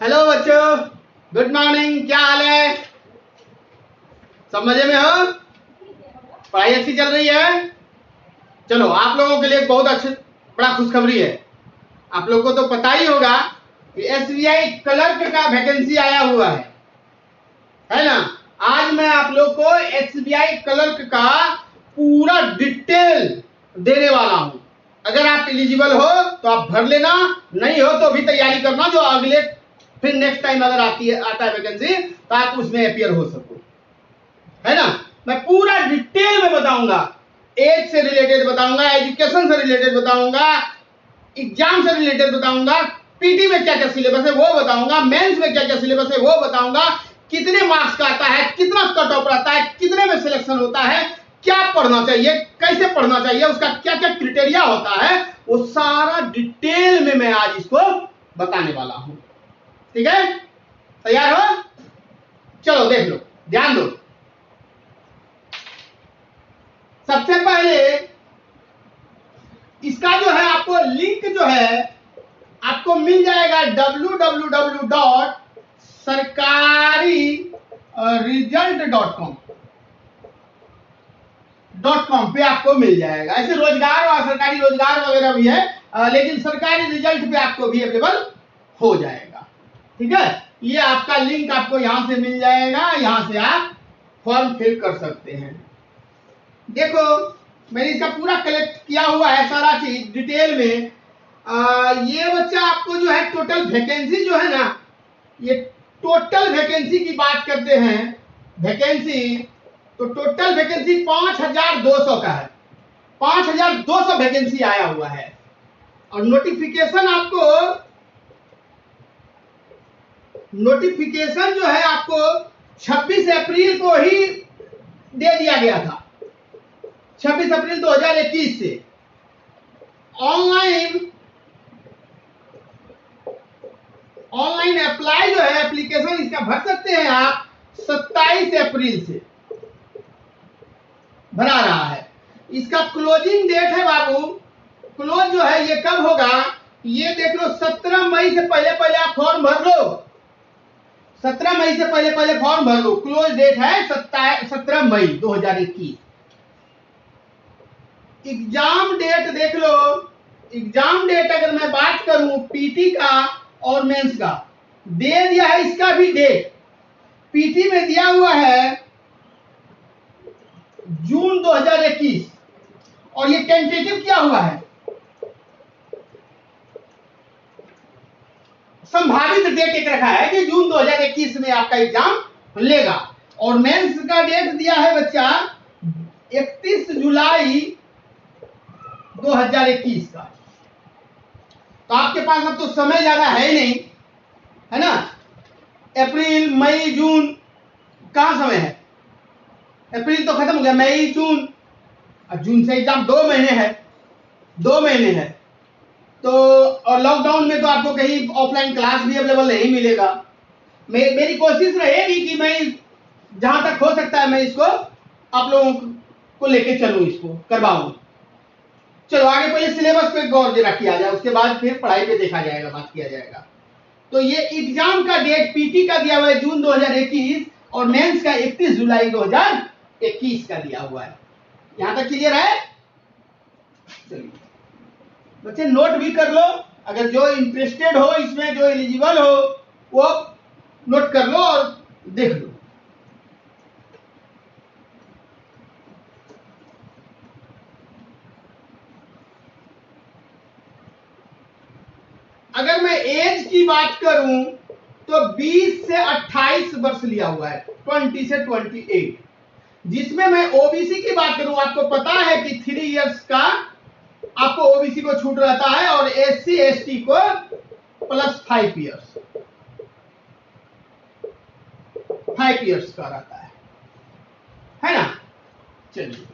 Hello बच्चों, good morning. क्या हाल है? सब मजे में हो? पढ़ाई अच्छी चल रही है? चलो, आप लोगों के लिए बहुत बड़ा खुशखबरी है। आप लोगों को तो पता ही होगा कि एसबीआई क्लर्क का वैकेंसी आया हुआ है ना। आज मैं आप लोग को एसबीआई क्लर्क का पूरा डिटेल देने वाला हूं। अगर आप एलिजिबल हो तो आप भर लेना, नहीं हो तो भी तैयारी करना, जो अगले फिर नेक्स्ट टाइम अगर आता है वैकेंसी तो आप उसमें अपियर हो सको, है ना। मैं पूरा डिटेल में बताऊंगा, एज से रिलेटेड बताऊंगा, एजुकेशन से रिलेटेड बताऊंगा, एग्जाम से रिलेटेड बताऊंगा, पीटी में क्या क्या सिलेबस है वो बताऊंगा, मेंस में क्या क्या सिलेबस है वो बताऊंगा, कितने मार्क्स का आता है, कितना कट ऑफ रहता है, कितने में सिलेक्शन होता है, क्या पढ़ना चाहिए, कैसे पढ़ना चाहिए, उसका क्या क्या क्राइटेरिया होता है, वो सारा डिटेल में मैं आज इसको बताने वाला हूं। ठीक है, तैयार हो? चलो देख लो, ध्यान दो। सबसे पहले इसका जो है आपको लिंक जो है आपको मिल जाएगा www.sarkariresult.com पे आपको मिल जाएगा। ऐसे रोजगार और सरकारी रोजगार वगैरह भी है, लेकिन सरकारी रिजल्ट पे आपको भी अवेलेबल हो जाएगा। ठीक है, ये आपका लिंक आपको यहां से मिल जाएगा, यहां से आप फॉर्म फिल कर सकते हैं। देखो, मैंने इसका पूरा कलेक्ट किया हुआ है सारा चीज डिटेल में। ये बच्चा आपको जो है टोटल वैकेंसी जो है ना, ये टोटल वैकेंसी की बात करते हैं, वैकेंसी तो टोटल वैकेंसी 5200 का है। 5200 वैकेंसी आया हुआ है और नोटिफिकेशन जो है आपको 26 अप्रैल को ही दे दिया गया था। 26 अप्रैल 2021 से ऑनलाइन अप्लाई जो है एप्लीकेशन इसका भर सकते हैं आप। 27 अप्रैल से भरा रहा है। इसका क्लोजिंग डेट है बाबू, क्लोज जो है ये कब होगा ये देख लो। 17 मई से पहले पहले आप फॉर्म भर लो। 17 मई से पहले पहले फॉर्म भर लो। क्लोज डेट है 17 मई 2021। एग्जाम डेट देख लो। एग्जाम डेट अगर मैं बात करूं पीटी का और मेंस का, दे दिया है इसका भी डेट। पीटी में दिया हुआ है जून 2021 और ये टेंटेटिव क्या हुआ है, संभावित डेट एक रखा है कि जून 2021 में आपका एग्जाम लेगा। और मेंस का डेट दिया है बच्चा 31 जुलाई 2021 का। तो आपके पास अब तो समय ज्यादा है नहीं, है ना। अप्रैल मई जून कहां समय है, अप्रैल तो खत्म हो गया, मई जून, और जून से एग्जाम 2 महीने है, 2 महीने है। तो और लॉकडाउन में तो आपको कहीं ऑफलाइन क्लास भी अवेलेबल नहीं मिलेगा। मेरी कोशिश रहेगी कि मैं जहां तक हो सकता है मैं इसको आप लोगों को लेके चलूं, इसको करवाऊं। चलो आगे पहले सिलेबस पे गौर जरा किया जाए, उसके बाद फिर पढ़ाई पे देखा जाएगा, बात किया जाएगा। तो ये एग्जाम का डेट पीटी का दिया हुआ है जून 2021 और मेंस का 31 जुलाई 2021 का दिया हुआ है। यहां तक क्लियर है? चलिए बच्चे नोट भी कर लो, अगर जो इंटरेस्टेड हो इसमें, जो एलिजिबल हो वो नोट कर लो और देख लो। अगर मैं एज की बात करूं तो 20 से 28 वर्ष लिया हुआ है, 20 से 28। जिसमें मैं ओबीसी की बात करूं, आपको पता है कि 3 इयर्स का आपको ओबीसी को छूट रहता है और एससी एसटी को प्लस 5 इयर्स, 5 इयर्स का रहता है ना। चलिए,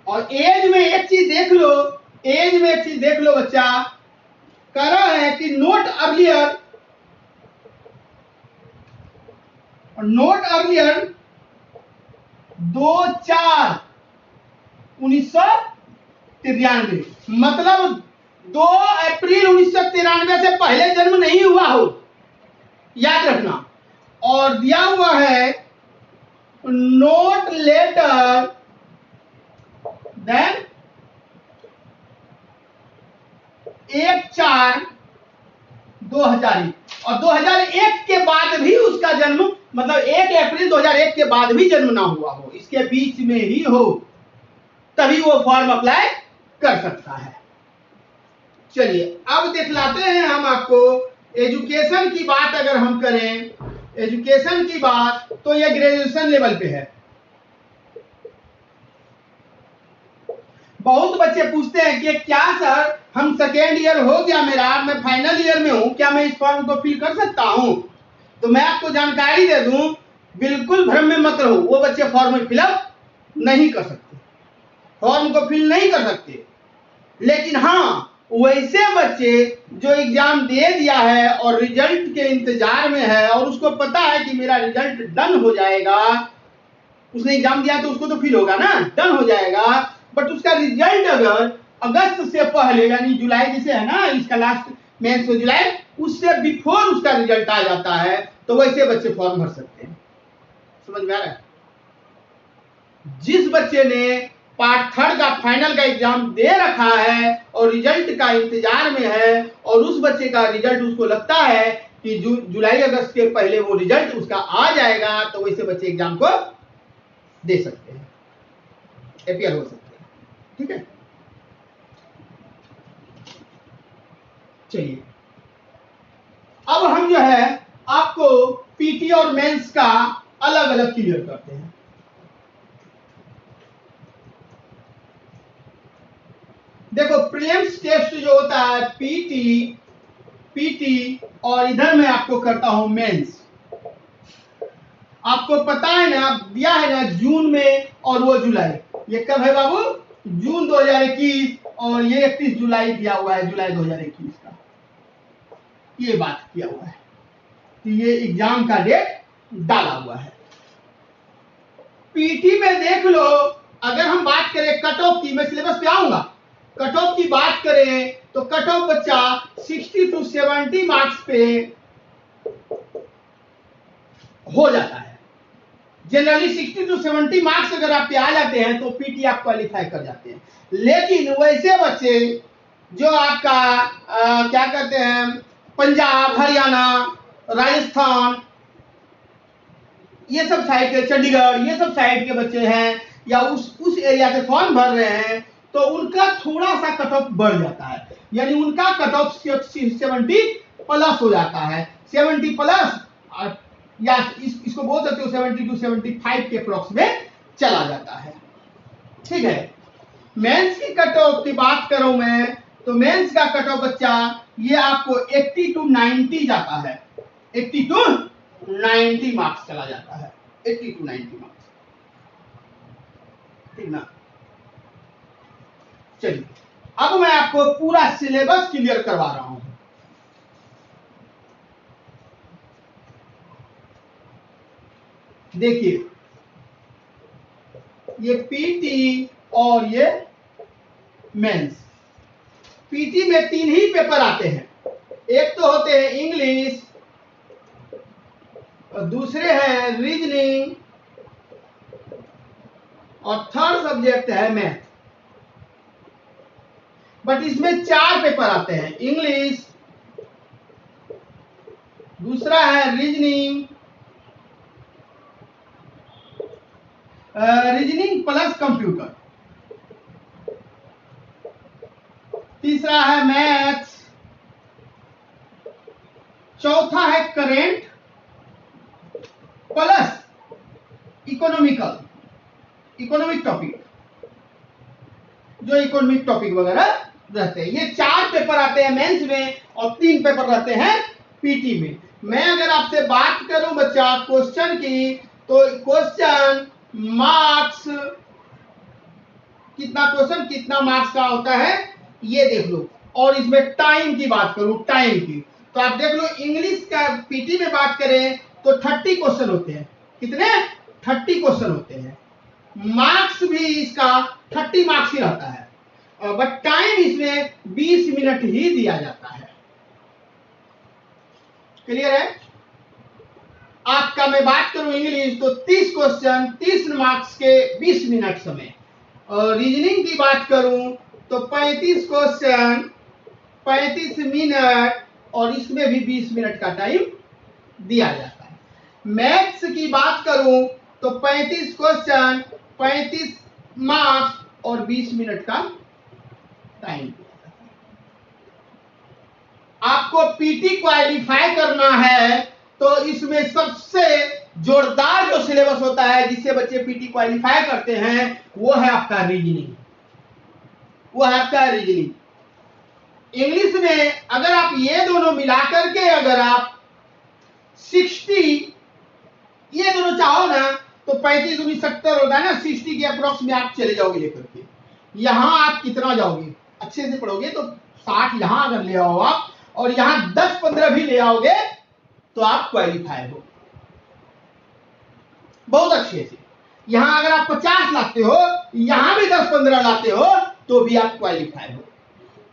और एज में एक चीज देख लो, एज में एक चीज देख लो बच्चा, कह रहा है कि नोट अर्लियर 2/4/1993, मतलब 2 अप्रैल 1993 से पहले जन्म नहीं हुआ हो, याद रखना। और दिया हुआ है नोट लेटर देन 1/4/2001, और 2001 के बाद भी उसका जन्म, मतलब 1 अप्रैल 2001 के बाद भी जन्म ना हुआ हो, इसके बीच में ही हो, तभी वो फॉर्म अप्लाई कर सकता है। चलिए अब दिखलाते हैं हम आपको एजुकेशन की बात। अगर हम करें एजुकेशन की बात तो ये ग्रेजुएशन लेवल पे है। बहुत बच्चे पूछते हैं कि क्या सर हम सेकेंड ईयर हो गया मेरा, मैं फाइनल ईयर में हूं, क्या मैं इस फॉर्म को फिल कर सकता हूं? तो मैं आपको जानकारी दे दूं, बिल्कुल भ्रम में मत रहो, वो बच्चे फॉर्म में फिलअप नहीं कर सकते, फॉर्म को फिल नहीं कर सकते। लेकिन हाँ, वैसे बच्चे जो एग्जाम दे दिया है और रिजल्ट के इंतजार में है और उसको पता है कि मेरा रिजल्ट डन हो जाएगा, उसने एग्जाम दिया तो उसको तो फील होगा ना, डन हो जाएगा, बट उसका रिजल्ट अगर अगस्त से पहले, यानी जुलाई जैसे है ना इसका लास्ट मेंस तो जुलाई, उससे बिफोर उसका रिजल्ट आ जाता है, तो वैसे बच्चे फॉर्म भर सकते हैं। समझ में आ रहा है? जिस बच्चे ने पार्ट 3 का फाइनल का एग्जाम दे रखा है और रिजल्ट का इंतजार में है, और उस बच्चे का रिजल्ट उसको लगता है कि जुलाई अगस्त के पहले वो रिजल्ट उसका आ जाएगा, तो वैसे बच्चे एग्जाम को दे सकते हैं, अपीयर हो सकते हैं। ठीक है, चलिए अब हम जो है आपको पीटी और मेंस का अलग अलग क्लियर करते हैं। देखो प्रीलिम्स टेस्ट जो होता है पीटी और इधर मैं आपको करता हूं मेंस। आपको पता है ना, दिया है ना जून में और वो जुलाई, ये कब है बाबू? जून 2021, और ये 31 जुलाई दिया हुआ है, जुलाई 2021 का, ये बात किया हुआ है कि ये एग्जाम का डेट डाला हुआ है। पीटी में देख लो, अगर हम बात करें कट ऑफ की, मैं सिलेबस पे आऊंगा, कट ऑफ की बात करें तो कट ऑफ बच्चा 60 to 70 मार्क्स पे हो जाता है। जनरली 60 to 70 मार्क्स अगर आप पे आ जाते हैं तो पीटी आप क्वालिफाई कर जाते हैं। लेकिन वैसे बच्चे जो आपका क्या कहते हैं, पंजाब, हरियाणा, राजस्थान, ये सब साइड के, चंडीगढ़, ये सब साइड के बच्चे हैं, या उस एरिया से फॉर्म भर रहे हैं, तो उनका थोड़ा सा कट ऑफ बढ़ जाता है, यानी उनका कट ऑफ 70 प्लस हो जाता है, 70 प्लस, या इसको बोल सकते हो 70 to 75 के अप्रोक्स में चला जाता है। ठीक है, मेंस की कट ऑफ की बात करूं मैं, तो मेंस का कट ऑफ बच्चा ये आपको 80 to 90 जाता है, 80 to 90 मार्क्स चला जाता है, 80 to 90 मार्क्स। ठीक ना? चलिए अब मैं आपको पूरा सिलेबस क्लियर करवा रहा हूं। देखिए ये पीटी और ये मेंस। पीटी में 3 ही पेपर आते हैं, एक तो होते हैं इंग्लिश, और दूसरे हैं रीजनिंग, और थर्ड सब्जेक्ट है मैथ। बट इसमें 4 पेपर आते हैं, इंग्लिश, दूसरा है रीजनिंग, रीजनिंग प्लस कंप्यूटर, तीसरा है मैथ्स, चौथा है करेंट प्लस इकोनॉमिक टॉपिक, जो इकोनॉमिक टॉपिक वगैरह रहते हैं। ये 4 पेपर आते हैं मेंस में और 3 पेपर रहते हैं पीटी में। मैं अगर आपसे बात करूं बच्चा क्वेश्चन की, तो क्वेश्चन मार्क्स कितना मार्क्स का होता है ये देख लो, और इसमें टाइम की बात करूं, टाइम की, तो आप देख लो इंग्लिश का पीटी में बात करें तो 30 क्वेश्चन होते हैं। कितने? 30 क्वेश्चन होते हैं। मार्क्स भी इसका 30 मार्क्स ही रहता है, बट टाइम इसमें 20 मिनट ही दिया जाता है। क्लियर है? आपका मैं बात करूं इंग्लिश तो 30 क्वेश्चन 30 मार्क्स के 20 मिनट समय, और रीजनिंग की बात करूं तो 35 क्वेश्चन 35 मिनट, और इसमें भी 20 मिनट का टाइम दिया जाता है। मैथ्स की बात करूं तो 35 क्वेश्चन 35 मार्क्स और 20 मिनट का टाइम दिया जाता है। आपको पीटी क्वालिफाई करना है तो इसमें सबसे जोरदार जो सिलेबस होता है जिससे बच्चे पीटी क्वालिफाई करते हैं वो है आपका रीजनिंग, वो है आपका रीजनिंग। इंग्लिश में अगर आप ये दोनों मिलाकर के अगर आप 60 ये दोनों चाहो ना तो 35 दूनी 70 होता है ना, 60 के अप्रोक्स में आप चले जाओगे लेकर के। यहां आप कितना जाओगे, अच्छे से पढ़ोगे तो 60 यहां अगर ले आओ आप, और यहां 10-15 भी ले आओगे तो आप क्वालिफाई हो बहुत अच्छे से। यहां अगर आप 50 लाते हो, यहां भी 10-15 लाते हो तो भी आप क्वालिफाई हो।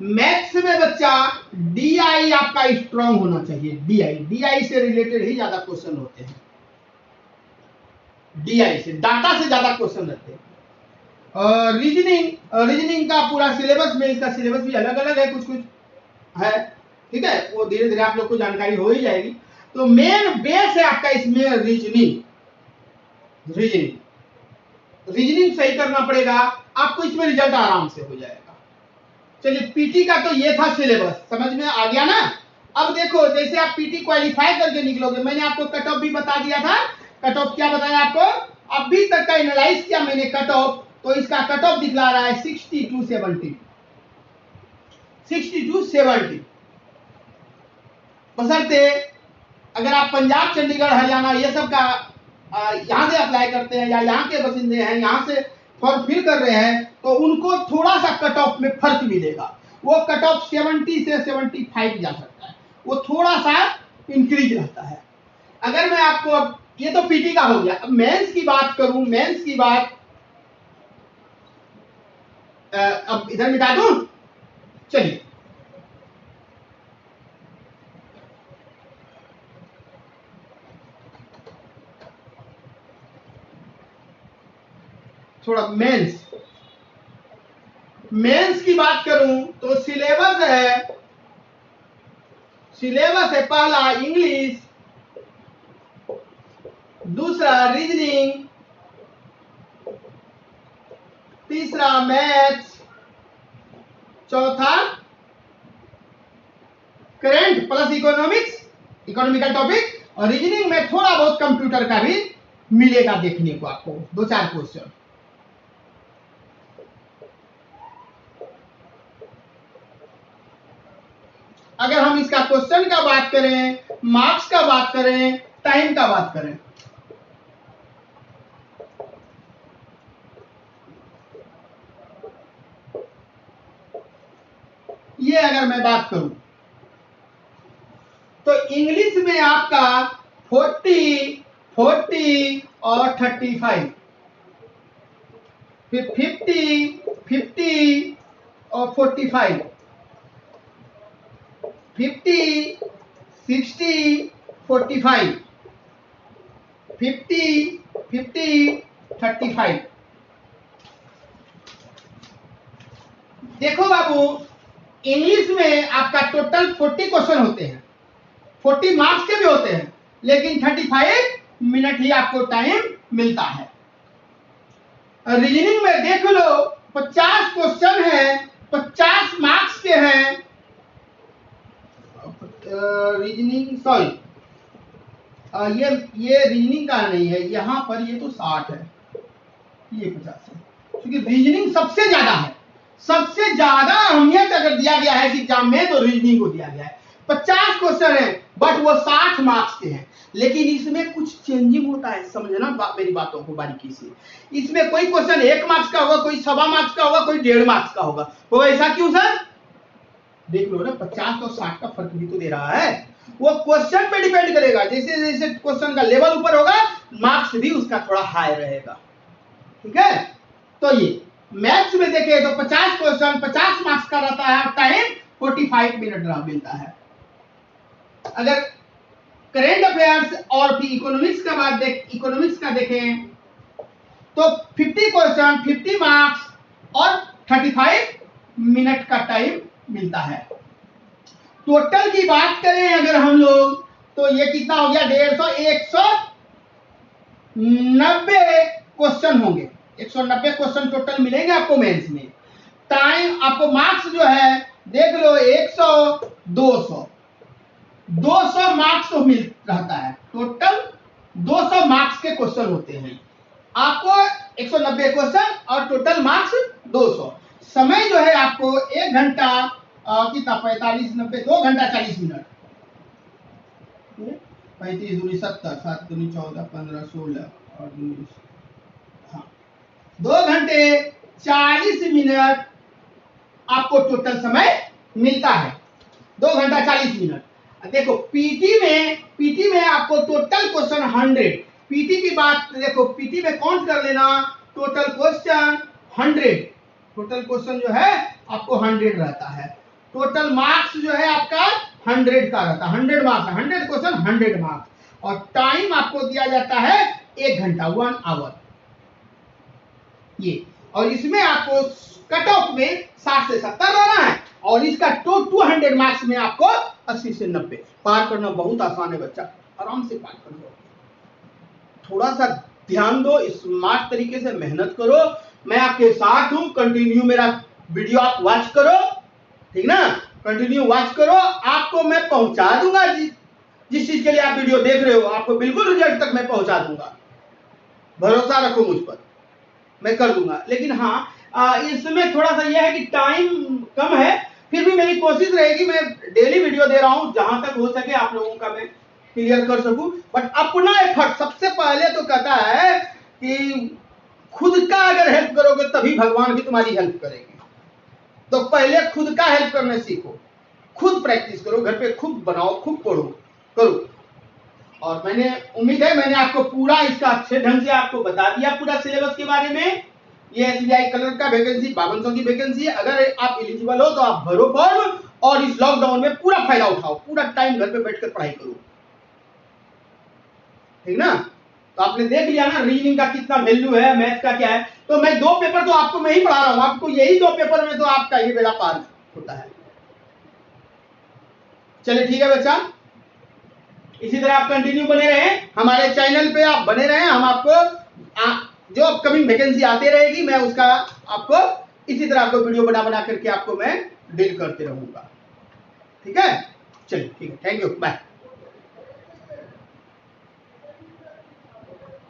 मैथ्स में बच्चा डीआई आपका स्ट्रांग होना चाहिए। डीआई से रिलेटेड ही ज्यादा क्वेश्चन होते हैं, डीआई से डाटा से ज्यादा क्वेश्चन रहते हैं। और रीजनिंग का पूरा सिलेबस में, इसका सिलेबस भी अलग अलग है, कुछ कुछ है, ठीक है, वो धीरे धीरे आप लोग को जानकारी हो ही जाएगी। तो मेन बेस है आपका इसमें रीजनिंग सही करना पड़ेगा आपको, इसमें रिजल्ट आराम से हो जाएगा। चलिए पीटी का तो ये था सिलेबस, समझ में आ गया ना। अब देखो जैसे आप पीटी क्वालिफाई करके निकलोगे, मैंने आपको कट ऑफ भी बता दिया था। कट ऑफ क्या बताया आपको, अभी तक का एनालाइज किया मैंने कट ऑफ, तो इसका कट ऑफ दिखला रहा है 60 to 70। बशर्ते अगर आप पंजाब चंडीगढ़ हरियाणा ये सब का यहां से अप्लाई करते हैं या यहाँ के बसिंदे हैं, यहाँ से फॉर्म फिल कर रहे हैं, तो उनको थोड़ा सा कट ऑफ में फर्क मिलेगा। वो कट ऑफ 70 से 75 जा सकता है, वो थोड़ा सा इंक्रीज रहता है। अगर मैं आपको, ये तो पीटी का हो गया, अब मेंस की बात करूं, मेंस की बात अब इधर मिटा दूं, चलिए थोड़ा मेंस की बात करूं तो सिलेबस है पहला इंग्लिश, दूसरा रीजनिंग, तीसरा मैथ्स, चौथा करंट प्लस इकोनॉमिकल टॉपिक, और रीजनिंग में थोड़ा बहुत कंप्यूटर का भी मिलेगा देखने को आपको, 2-4 क्वेश्चन। अगर हम इसका क्वेश्चन का बात करें, मार्क्स का बात करें, टाइम का बात करें, ये अगर मैं बात करूं तो इंग्लिश में आपका 40 और 35, फिर 50 और 45, 50, 60, 45, 50, 35। देखो बाबू, इंग्लिश में आपका टोटल 40 क्वेश्चन होते हैं, 40 मार्क्स के भी होते हैं, लेकिन 35 मिनट ही आपको टाइम मिलता है। रीजनिंग में देख लो 50 क्वेश्चन है, 50 मार्क्स के हैं। रीजनिंग सॉरी, ये रीजनिंग का नहीं है, यहां पर ये तो 60 है, ये 50 है, क्योंकि रीजनिंग सबसे ज्यादा है, सबसे ज्यादा अहमियत अगर दिया गया है इस एग्जाम में तो रीजनिंग को दिया गया है। 50 क्वेश्चन है बट वो 60 मार्क्स के हैं, लेकिन इसमें कुछ चेंजिंग होता है, समझना मेरी बातों को बारीकी से। इसमें कोई क्वेश्चन 1 मार्क्स का होगा, कोई 1.25 मार्क्स का होगा, कोई 1.5 मार्क्स का होगा। वो ऐसा क्यों सर? देख लो ना, 50 और 60 का फर्क भी तो दे रहा है। वो क्वेश्चन पे डिपेंड करेगा, जैसे जैसे क्वेश्चन का लेवल ऊपर होगा मार्क्स भी उसका थोड़ा हाई रहेगा, ठीक है। तो ये मैथ्स में देखें तो 50 क्वेश्चन 50 मार्क्स का रहता है, टाइम 45 मिनट मिलता है। अगर करेंट अफेयर्स और फिर इकोनॉमिक्स का देखें तो 50 क्वेश्चन 50 मार्क्स और 35 मिनट का टाइम मिलता है। टोटल की बात करें अगर हम लोग तो ये कितना हो गया 190 क्वेश्चन होंगे, 190 क्वेश्चन टोटल मिलेंगे आपको मेंस में। टाइम आपको मार्क्स जो है देख लो 100 200 मार्क्स तो मिल रहता है, टोटल 200 मार्क्स के क्वेश्चन होते हैं आपको, 190 क्वेश्चन और टोटल मार्क्स 200। समय जो है आपको 1 घंटा कितना 45 90 2 घंटा 40 मिनट, 35 दूनी 70 7 दूनी 14 15 16 और 2 घंटे 40 मिनट आपको टोटल समय मिलता है, 2 घंटा 40 मिनट। देखो पीटी में आपको टोटल क्वेश्चन 100, पीटी की बात देखो, पीटी में काउंट कर लेना टोटल क्वेश्चन 100, टोटल क्वेश्चन जो है आपको 100 रहता है। टोटल मार्क्स जो है आपका 100 का रहता है, 100 मार्क्स, 100 क्वेश्चन 100 मार्क्स। और टाइम आपको दिया जाता है 1 घंटा 1 आवर ये। और इसमें आपको कट ऑफ में 60 से 70 रहना है और इसका 200 मार्क्स में आपको 80 से 90 पार करना बहुत आसान है बच्चा, आराम से पार कर लो। थोड़ा सा ध्यान दो, स्मार्ट तरीके से मेहनत करो, मैं आपके साथ हूं। कंटिन्यू मेरा वीडियो आप वॉच करो, ठीक ना, कंटिन्यू वॉच करो, आपको मैं पहुंचा दूंगा जिस चीज के लिए आप वीडियो देख रहे हो, आपको बिल्कुल रिजल्ट तक मैं पहुंचा दूंगा, भरोसा रखो मुझ पर, मैं कर दूंगा। लेकिन हाँ इसमें थोड़ा सा यह है कि टाइम कम है, फिर भी मेरी कोशिश रहेगी मैं डेली वीडियो दे रहा हूं, जहां तक हो सके आप लोगों का मैं क्लियर कर सकूं। बट अपना एफर्ट सबसे पहले तो कहता है कि खुद का अगर हेल्प करोगे तभी भगवान भी तुम्हारी हेल्प करेंगे। तो पहले खुद का हेल्प करना सीखो, खुद प्रैक्टिस करो, घर पे खुद बनाओ, खुद पढ़ो करो। और मैंने उम्मीद है मैंने आपको पूरा इसका अच्छे ढंग से आपको बता दिया पूरा सिलेबस के बारे में। ये एसबीआई कलर का वैकेंसी 5200 की वैकेंसी है, अगर आप एलिजिबल हो तो आप भरो फॉर्म और इस लॉकडाउन में पूरा फायदा उठाओ, पूरा टाइम घर पे बैठकर पढ़ाई करो, ठीक ना। तो आपने देख लिया ना रीजनिंग का कितना वैल्यू है, मैथ का क्या है। तो मैं 2 पेपर तो आपको मैं ही पढ़ा रहा हूं, आपको यही 2 पेपर में तो आपका ये बेड़ा पार होता है। चलिए ठीक है बच्चा, इसी तरह आप कंटिन्यू बने रहें हमारे चैनल पे, आप बने रहें। हम आपको जो अपकमिंग वैकेंसी आते रहेगी मैं उसका आपको इसी तरह आपको वीडियो बना करके आपको मैं डील करते रहूंगा, ठीक है। चलिए ठीक है, थैंक यू, बाय।